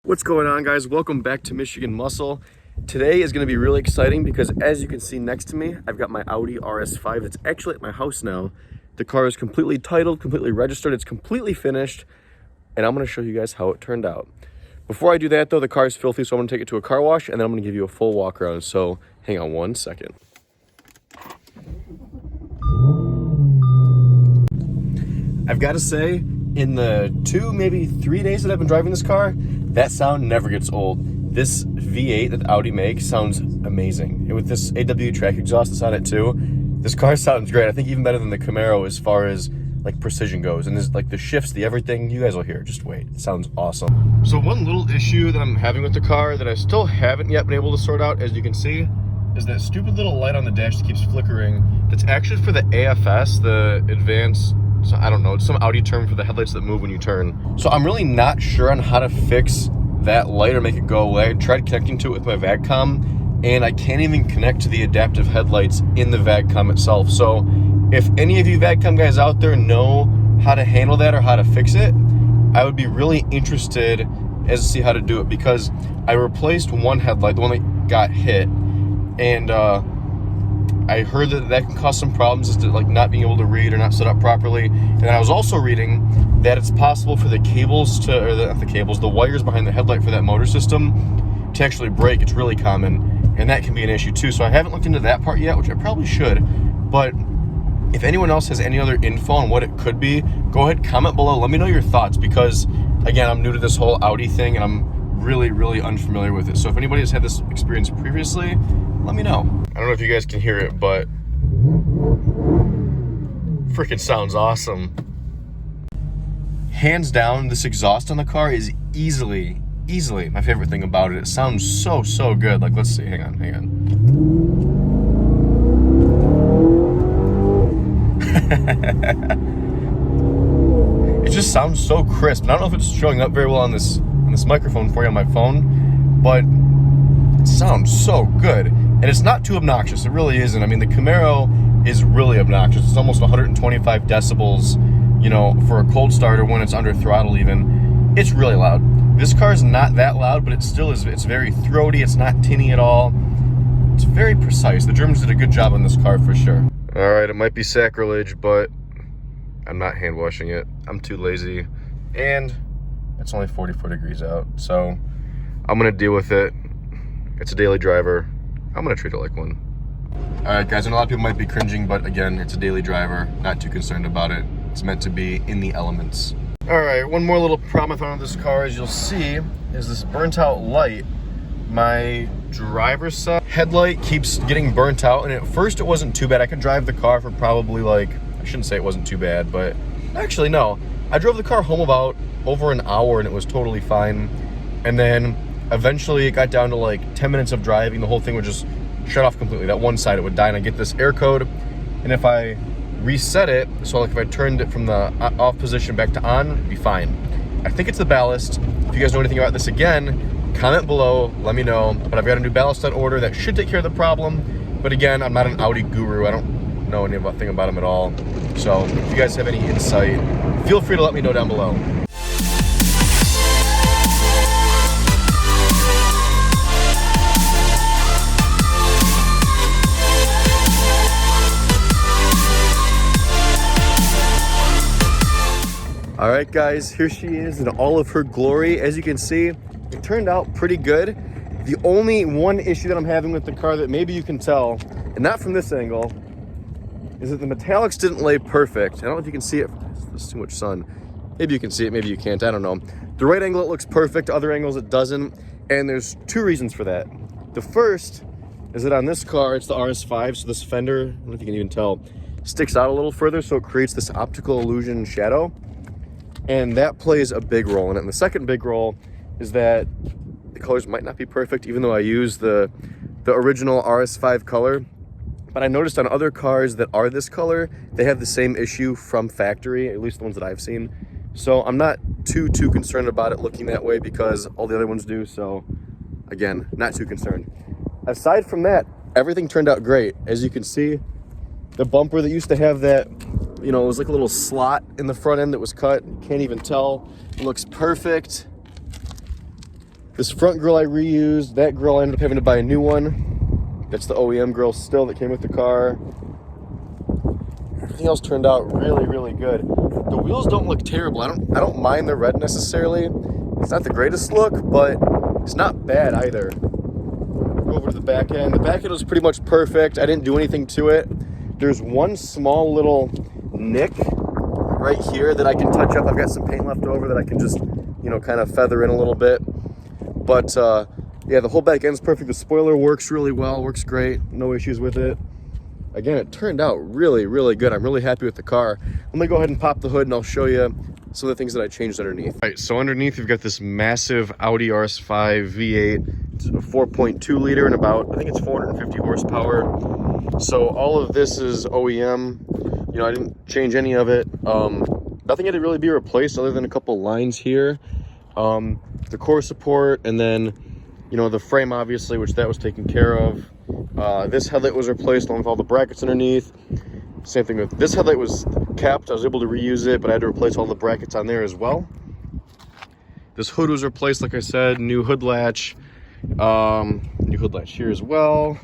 What's going on, guys? Welcome back to Michigan Muscle. Today is going to be really exciting because, as you can see next to me, I've got my Audi RS5 that's actually at my house now. The car is completely titled, completely registered, it's completely finished, and I'm going to show you guys how it turned out. Before I do that, though, the car is filthy, so I'm going to take it to a car wash, and then I'm going to give you a full walk around. So hang on one second. I've got to say, in the 2, maybe 3 days that I've been driving this car, that sound never gets old. This V8 that Audi makes sounds amazing. And with this AW track exhaust that's on it too, this car sounds great. I think even better than the Camaro as far as like precision goes. And there's like the shifts, the everything, you guys will hear. Just wait, it sounds awesome. So one little issue that I'm having with the car that I still haven't yet been able to sort out, as you can see, is that stupid little light on the dash that keeps flickering. That's actually for the AFS, the advanced, so I don't know, it's some Audi term for the headlights that move when you turn. So I'm really not sure on how to fix that light or make it go away. I tried connecting to it with my VAGCOM, and I can't even connect to the adaptive headlights in the VAGCOM itself. So if any of you VAGCOM guys out there know how to handle that or how to fix it, I would be really interested as to see how to do it, because I replaced one headlight, the one that got hit, and I heard that can cause some problems as to like not being able to read or not set up properly. And I was also reading that it's possible for the cables to, or the wires behind the headlight for that motor system to actually break. It's really common, and that can be an issue too. So I haven't looked into that part yet, which I probably should. But if anyone else has any other info on what it could be, go ahead, comment below. Let me know your thoughts, because again, I'm new to this whole Audi thing and I'm really unfamiliar with it. So if anybody has had this experience previously, let me know. I don't know if you guys can hear it, but freaking sounds awesome. Hands down, this exhaust on the car is easily my favorite thing about it. It sounds so good. Like, let's see, hang on. It just sounds so crisp. And I don't know if it's showing up very well on this microphone for you on my phone, but it sounds so good. And it's not too obnoxious. It really isn't. I mean, the Camaro is really obnoxious. It's almost 125 decibels, you know, for a cold starter when it's under throttle even. It's really loud. This car is not that loud, but it still is. It's very throaty. It's not tinny at all. It's very precise. The Germans did a good job on this car for sure. All right, it might be sacrilege, but I'm not hand washing it. I'm too lazy. And it's only 44 degrees out, so I'm gonna deal with it. It's a daily driver. I'm gonna treat it like one. All right, guys, I know a lot of people might be cringing, but again, it's a daily driver. Not too concerned about it. It's meant to be in the elements. All right, one more little problem I found with this car, as you'll see, is this burnt out light. My driver's side headlight keeps getting burnt out, and at first it wasn't too bad. I could drive the car for probably like, I shouldn't say it wasn't too bad, but actually no. I drove the car home about over an hour and it was totally fine. And then eventually it got down to like 10 minutes of driving. The whole thing would just shut off completely. That one side, it would die, and I get this air code. And if I reset it, so like if I turned it from the off position back to on, it'd be fine. I think it's the ballast. If you guys know anything about this, again, comment below, let me know. But I've got a new ballast on order that should take care of the problem. But again, I'm not an Audi guru. I don't know anything about them at all. So if you guys have any insight, feel free to let me know down below. All right, guys, here she is in all of her glory. As you can see, it turned out pretty good. The only one issue that I'm having with the car that maybe you can tell, and not from this angle, is that the metallics didn't lay perfect. I don't know if you can see it. There's too much sun. Maybe you can see it, maybe you can't, I don't know. The right angle, it looks perfect. Other angles, it doesn't. And there's two reasons for that. The first is that on this car, it's the RS5, so this fender, I don't know if you can even tell, sticks out a little further, so it creates this optical illusion shadow. And that plays a big role in it. And the second big role is that the colors might not be perfect, even though I use the original RS5 color. But I noticed on other cars that are this color, they have the same issue from factory, at least the ones that I've seen. So I'm not too concerned about it looking that way, because all the other ones do. So again, not too concerned. Aside from that, everything turned out great. As you can see, the bumper that used to have that, you know, it was like a little slot in the front end that was cut. You can't even tell. It looks perfect. This front grille I reused. That grille I ended up having to buy a new one. That's the OEM grille still that came with the car. Everything else turned out really, really good. The wheels don't look terrible. I don't mind the red necessarily. It's not the greatest look, but it's not bad either. Go over to the back end. The back end was pretty much perfect. I didn't do anything to it. There's one small little nick right here that I can touch up. I've got some paint left over that I can just, you know, kind of feather in a little bit. But yeah, the whole back end's perfect. The spoiler works really well, works great. No issues with it. Again, it turned out really, really good. I'm really happy with the car. Let me go ahead and pop the hood and I'll show you some of the things that I changed underneath. All right, so underneath you've got this massive Audi RS5 V8. It's a 4.2 liter and about, I think it's 450 horsepower. So all of this is OEM. You know, I didn't change any of it. Nothing had to really be replaced other than a couple lines here. The core support, and then, you know, the frame obviously, which that was taken care of. This headlight was replaced along with all the brackets underneath. Same thing with this headlight was capped. I was able to reuse it, but I had to replace all the brackets on there as well. This hood was replaced, like I said, new hood latch. New hood latch here as well.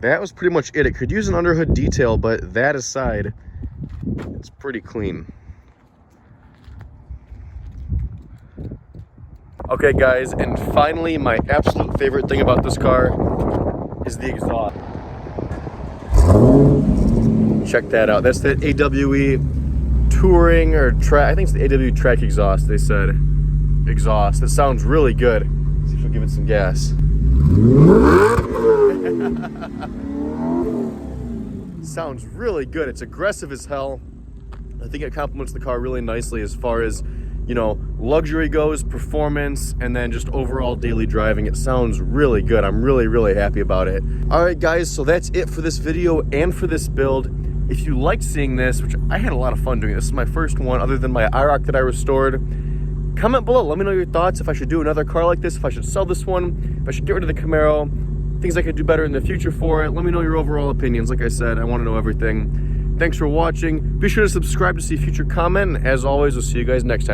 That was pretty much it. It could use an underhood detail, but that aside, it's pretty clean. Okay guys, and finally my absolute favorite thing about this car is the exhaust. Check that out. That's the AWE touring or track. I think it's the AWE track exhaust, they said. Exhaust. That sounds really good. Let's see if we'll give it some gas. Sounds really good. It's aggressive as hell. I think it complements the car really nicely as far as, you know, luxury goes, performance, and then just overall daily driving. It sounds really good. I'm really, really happy about it. All right, guys, so that's it for this video and for this build. If you liked seeing this, which I had a lot of fun doing, this is my first one other than my IROC that I restored. Comment below, let me know your thoughts, if I should do another car like this, if I should sell this one, if I should get rid of the Camaro, things I could do better in the future for it. Let me know your overall opinions. Like I said, I want to know everything. Thanks for watching. Be sure to subscribe to see future comment. And as always, we'll see you guys next time.